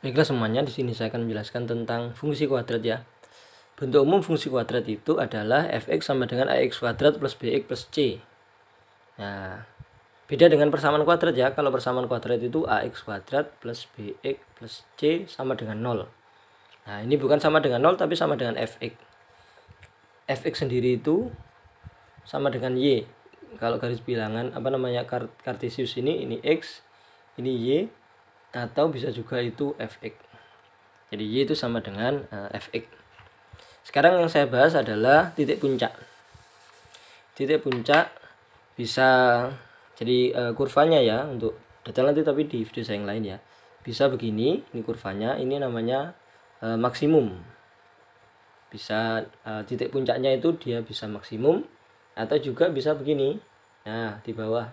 Baiklah semuanya, di sini saya akan menjelaskan tentang fungsi kuadrat ya. Bentuk umum fungsi kuadrat itu adalah fx sama dengan ax kuadrat plus bx plus c. Nah, beda dengan persamaan kuadrat ya. Kalau persamaan kuadrat itu ax kuadrat plus bx plus c sama dengan 0. Nah, ini bukan sama dengan 0 tapi sama dengan fx. Fx sendiri itu sama dengan y. Kalau garis bilangan kartesius ini x, ini y, atau bisa juga itu fx. Jadi y itu sama dengan fx. Sekarang yang saya bahas adalah titik puncak. Titik puncak bisa jadi kurvanya ya, untuk detail nanti tapi di video saya yang lain ya. Bisa begini, ini kurvanya, ini namanya maksimum. Bisa titik puncaknya itu dia bisa maksimum atau juga bisa begini. Nah, di bawah.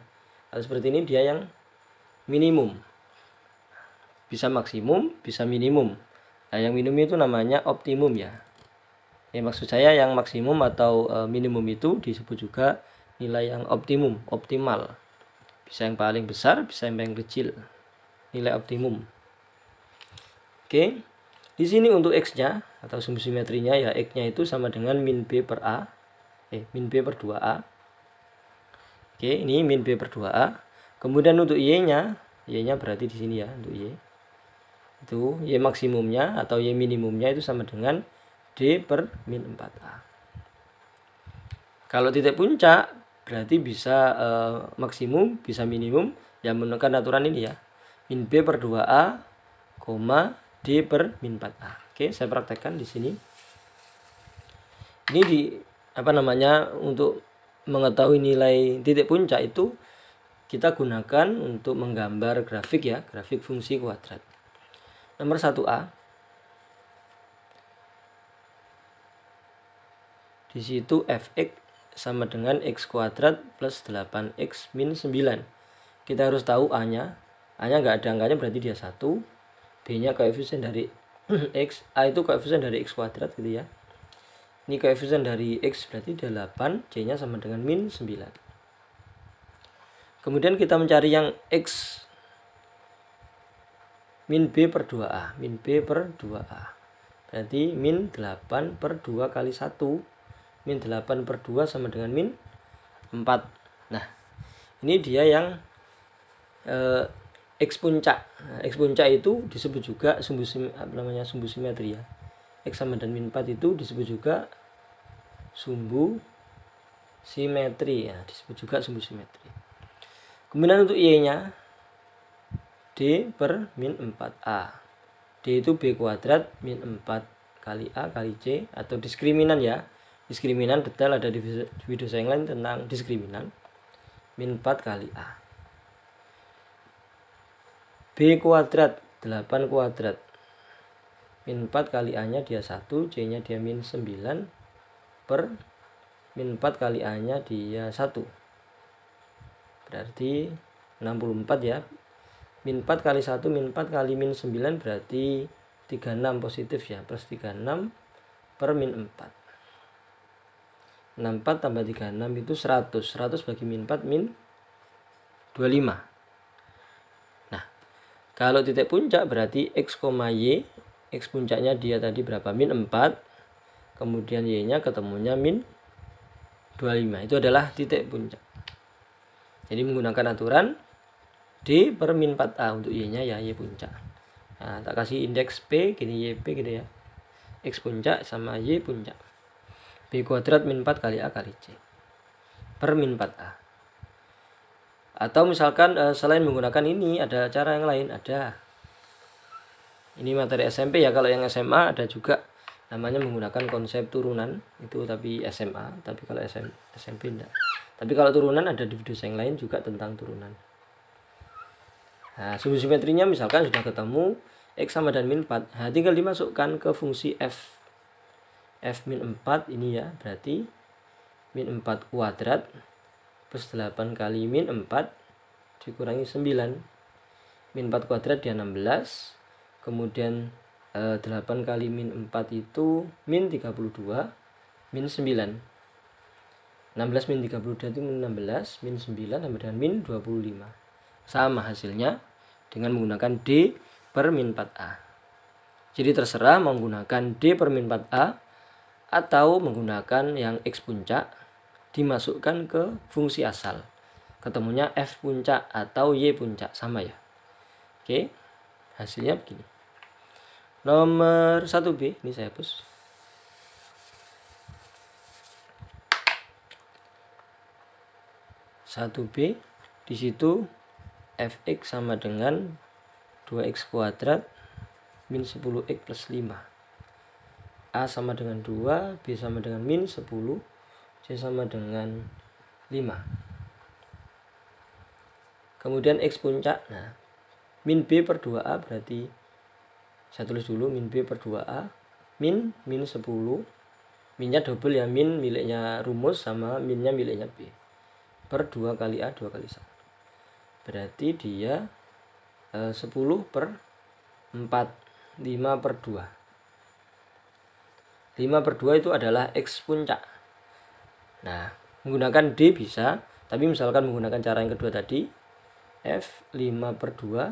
Kalau seperti ini dia yang minimum. Bisa maksimum, bisa minimum. Nah, yang minimum itu namanya optimum ya. Ya, maksud saya yang maksimum atau minimum itu disebut juga nilai yang optimum, optimal. Bisa yang paling besar, bisa yang paling kecil. Nilai optimum. Oke. Di sini untuk x-nya atau sumbu simetrinya ya, x-nya itu sama dengan min b per a. Min b per 2a. Oke, ini min b per 2a. Kemudian untuk y-nya berarti di sini ya, untuk y. Itu y maksimumnya atau y minimumnya itu sama dengan d per min 4a. Kalau titik puncak berarti bisa maksimum, bisa minimum, ya menggunakan aturan ini ya. Min b per 2a, d per min 4a. Oke, saya praktekkan di sini. Ini untuk mengetahui nilai titik puncak itu kita gunakan untuk menggambar grafik ya, grafik fungsi kuadrat. Nomor 1a. Di situ fx sama dengan x kuadrat plus 8x min 9. Kita harus tahu a-nya. A-nya nggak ada angkanya berarti dia 1. B-nya koefisien dari x. A itu koefisien dari x kuadrat gitu ya. Ini koefisien dari x berarti dia 8. C-nya sama dengan min 9. Kemudian kita mencari yang x min b per 2a. Min b per 2a. Berarti min 8 per 2 kali 1. Min 8 per 2 sama dengan min 4. Nah, ini dia yang x puncak. Nah, x puncak itu disebut juga sumbu simetri ya. X sama dengan min 4 itu disebut juga sumbu simetri ya, disebut juga sumbu simetri. Kemudian untuk y-nya d per min 4a. D itu b kuadrat min 4 kali a kali c, atau diskriminan ya. Diskriminan detail ada di video saya yang lain tentang diskriminan. Min 4 kali a. B kuadrat 8 kuadrat. Min 4 kali a nya dia 1, c nya dia min 9 per min 4 kali a nya dia 1. Berarti 64 ya. Min 4 kali 1 min 4 kali min 9 berarti 36 positif ya, plus 36 per min 4. 64 tambah 36 itu 100. 100 bagi min 4 min 25. Nah, kalau titik puncak berarti x, y. X puncaknya dia tadi berapa? Min 4. Kemudian y-nya ketemunya min 25. Itu adalah titik puncak. Jadi menggunakan aturan d per min 4a untuk y-nya ya, y puncak. Nah, tak kasih indeks p, gini yp gitu ya. X puncak sama y puncak. B kuadrat min 4 kali a kali c per min 4a. Atau misalkan selain menggunakan ini ada cara yang lain, ada. Ini materi SMP ya, kalau yang SMA ada juga namanya menggunakan konsep turunan itu, tapi SMA, tapi kalau SMP enggak. Tapi kalau turunan ada di video yang lain juga tentang turunan. Nah, sumbu simetrinya misalkan sudah ketemu x sama dengan min 4. Nah, tinggal dimasukkan ke fungsi f. F min 4 ini ya, berarti min 4 kuadrat plus 8 kali min 4 dikurangi 9. Min 4 kuadrat dia 16. Kemudian 8 kali min 4 itu min 32 min 9. 16 min 32 itu min 16, min 9 sama dengan min 25. Sama hasilnya dengan menggunakan D per min 4A. Jadi terserah menggunakan D per min 4A atau menggunakan yang X puncak dimasukkan ke fungsi asal. Ketemunya F puncak atau Y puncak, sama ya. Oke, hasilnya begini. Nomor 1B, ini saya hapus. Satu B, di situ fx sama dengan 2x kuadrat min 10x plus 5. A sama dengan 2, B sama dengan min 10, C sama dengan 5. Kemudian X puncak, nah min B per 2A berarti saya tulis dulu min B per 2A, min 10, minnya double ya, min miliknya rumus sama minnya miliknya B, per 2 kali A 2 kali 1. Berarti dia 10 per 4, 5 per 2. 5 per 2 itu adalah X puncak. Nah, menggunakan D bisa, tapi misalkan menggunakan cara yang kedua tadi, F 5 per 2,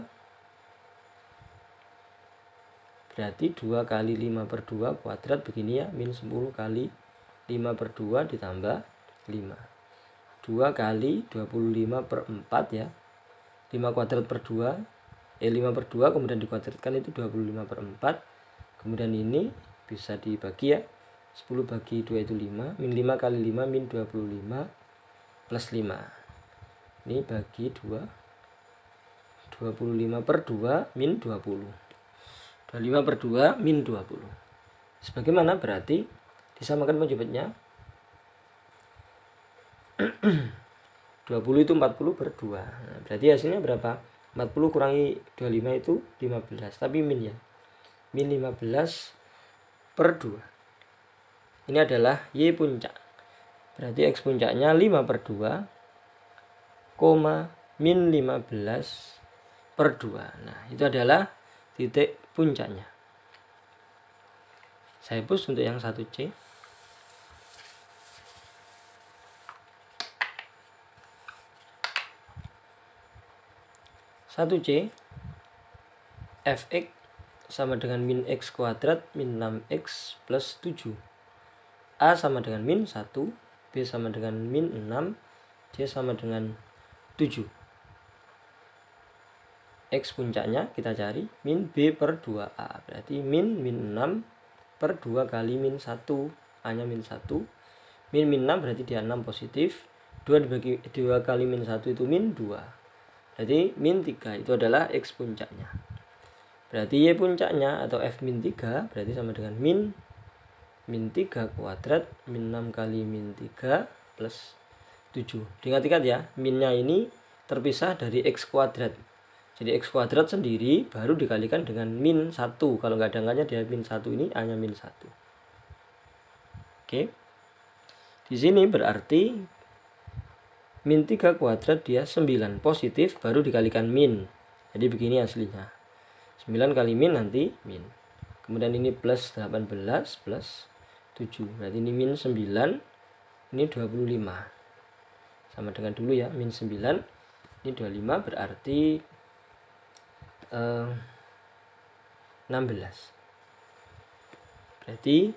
berarti 2 kali 5 per 2 kuadrat begini ya, min 10 kali 5 per 2 ditambah 5. 2 kali 25 per 4 ya, 5 kuadrat per 2, 5 per 2 kemudian dikuadratkan itu 25 per 4. Kemudian ini bisa dibagi ya, 10 bagi 2 itu 5, min 5 kali 5 min 25 plus 5. Ini bagi 2, 25 per 2 min 20. 25 per 2 min 20. Sebagaimana berarti disamakan penyebutnya. 20 itu 40 per 2. Nah, berarti hasilnya berapa? 40 kurangi 25 itu 15. Tapi min ya. Min 15 per 2. Ini adalah Y puncak. Berarti X puncaknya 5 per 2, min 15 per 2. Nah, itu adalah titik puncaknya. Saya hapus untuk yang 1C. C fx sama dengan min x kuadrat min 6x plus 7. A sama dengan min 1, B sama dengan min 6, C sama dengan 7. X puncaknya kita cari min B per 2A. Berarti min 6 per 2 kali min 1. A nya min 1. Min 6 berarti dia 6 positif. 2 dibagi 2 kali min 1 itu min 2. Berarti min 3 itu adalah X puncaknya. Berarti Y puncaknya atau F min 3 berarti sama dengan min 3 kuadrat min 6 kali min 3 plus 7. Diingat-ingat ya, minnya ini terpisah dari X kuadrat. Jadi X kuadrat sendiri baru dikalikan dengan min 1. Kalau nggak ada angkanya dia min 1, ini A nya min 1. Oke. Di sini berarti min 3 kuadrat dia 9 positif baru dikalikan min. Jadi begini aslinya. 9 kali min nanti min. Kemudian ini plus 18 plus 7. Berarti ini min 9. Ini 25. Sama dengan dulu ya, min 9. Ini 25 berarti 16. Berarti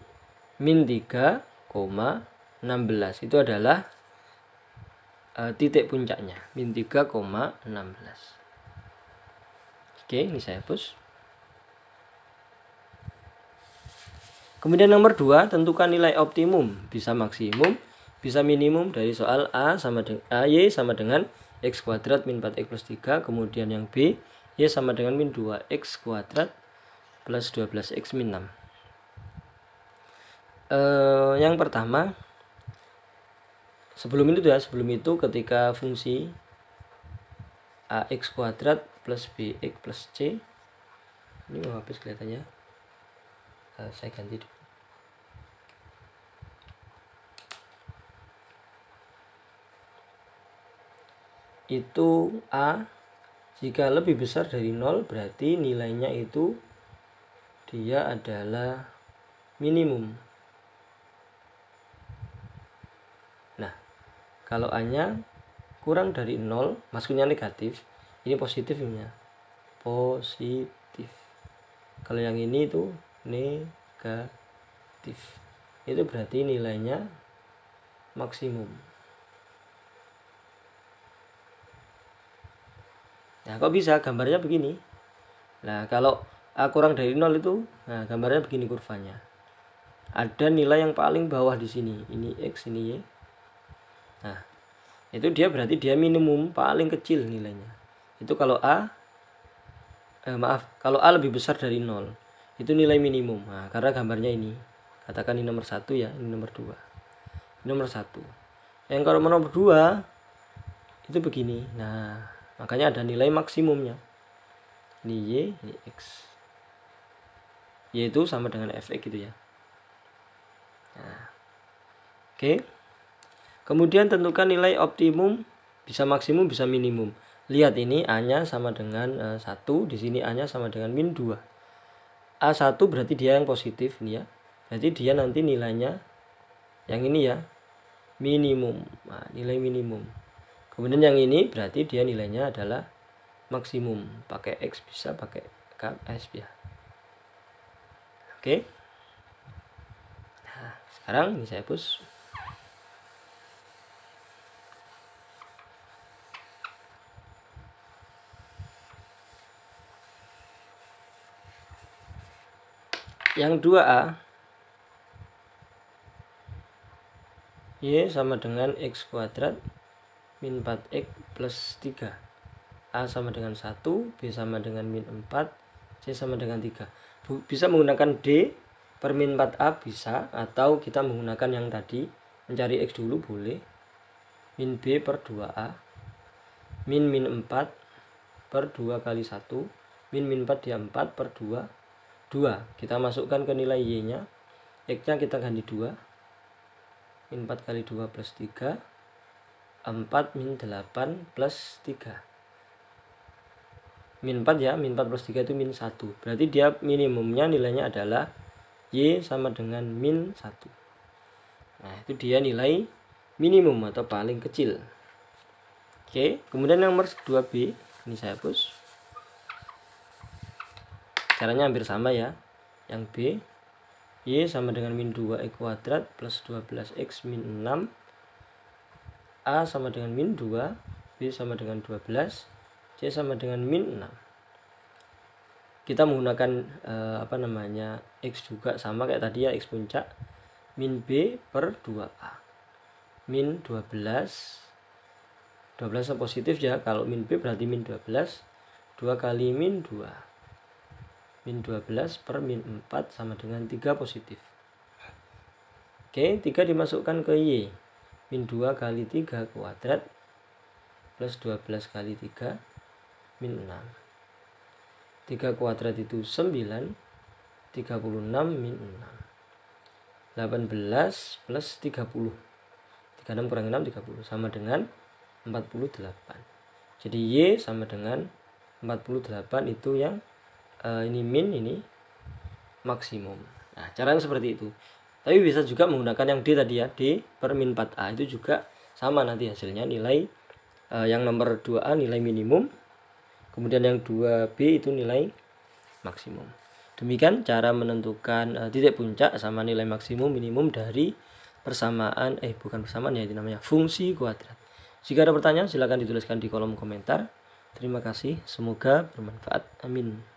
min 3, 16 itu adalah titik puncaknya, min 3,16. Oke, ini saya hapus. Kemudian nomor 2, tentukan nilai optimum, bisa maksimum, bisa minimum dari soal Y sama dengan X kuadrat min 4X plus 3. Kemudian yang B, Y sama dengan min 2X kuadrat plus 12X min 6. Yang pertama, sebelum itu ketika fungsi AX kuadrat plus BX plus C, ini mau habis kelihatannya, saya ganti dulu. Itu A jika lebih besar dari 0 berarti nilainya itu dia adalah minimum. Nah, kalau A-nya kurang dari 0, masuknya negatif, ini positifnya. Positif. Kalau yang ini itu negatif. Itu berarti nilainya maksimum. Nah, kok bisa gambarnya begini? Nah, kalau A kurang dari 0 itu, nah gambarnya begini kurvanya. Ada nilai yang paling bawah di sini. Ini X, ini Y. Nah, itu dia berarti dia minimum paling kecil nilainya. Itu kalau kalau A lebih besar dari 0, itu nilai minimum. Nah, karena gambarnya ini. Katakan ini nomor 1 ya, ini nomor 2. Ini nomor 1. Yang kalau nomor 2 itu begini. Nah, makanya ada nilai maksimumnya. Ini Y, ini X. Y itu sama dengan fx gitu ya. Nah, oke. Kemudian tentukan nilai optimum, bisa maksimum, bisa minimum. Lihat ini A-nya sama dengan 1, di sini A-nya sama dengan min 2. A1 berarti dia yang positif nih ya. Berarti dia nanti nilainya yang ini ya, minimum. Nah, nilai minimum. Kemudian yang ini berarti dia nilainya adalah maksimum. Pakai X bisa, pakai S ya. Oke. Nah, sekarang ini saya hapus. Yang 2A, Y sama dengan X kuadrat min 4X plus 3. A sama dengan 1, B sama dengan min 4, C sama dengan 3. Bisa menggunakan D per min 4A bisa, atau kita menggunakan yang tadi, mencari X dulu boleh. Min B per 2A, min 4 per 2 kali 1, min 4 dia 4 per 2, 2. Kita masukkan ke nilai Y nya, X nya kita ganti 2, min 4 kali 2 plus 3, 4 min 8 plus 3. Min 4 ya, min 4 plus 3 itu min 1. Berarti dia minimumnya nilainya adalah Y sama dengan min 1. Nah, itu dia nilai minimum atau paling kecil. Oke, kemudian yang nomor 2B, ini saya hapus. Caranya hampir sama ya. Yang B, Y sama dengan min 2X kuadrat plus 12X min 6. A sama dengan min 2, B sama dengan 12, C sama dengan min 6. Kita menggunakan X juga sama kayak tadi ya, X puncak. Min B per 2A. Min 12 positif ya. Kalau min B berarti min 12. 2 kali min 2. Min 12 per min 4 sama dengan 3 positif. Oke, 3 dimasukkan ke Y. Min 2 kali 3 kuadrat plus 12 kali 3 min 6. 3 kuadrat itu 9, 36 min 6. 18 plus 30. 36 kurang 6, 30. Sama dengan 48. Jadi Y sama dengan 48 itu yang ini min, ini maksimum. Nah, caranya seperti itu. Tapi bisa juga menggunakan yang D tadi ya, D per min 4A. Itu juga sama nanti hasilnya, nilai yang nomor 2A nilai minimum, kemudian yang 2B itu nilai maksimum. Demikian cara menentukan titik puncak sama nilai maksimum minimum dari persamaan bukan persamaan ya, itu namanya fungsi kuadrat. Jika ada pertanyaan silahkan dituliskan di kolom komentar. Terima kasih, semoga bermanfaat. Amin.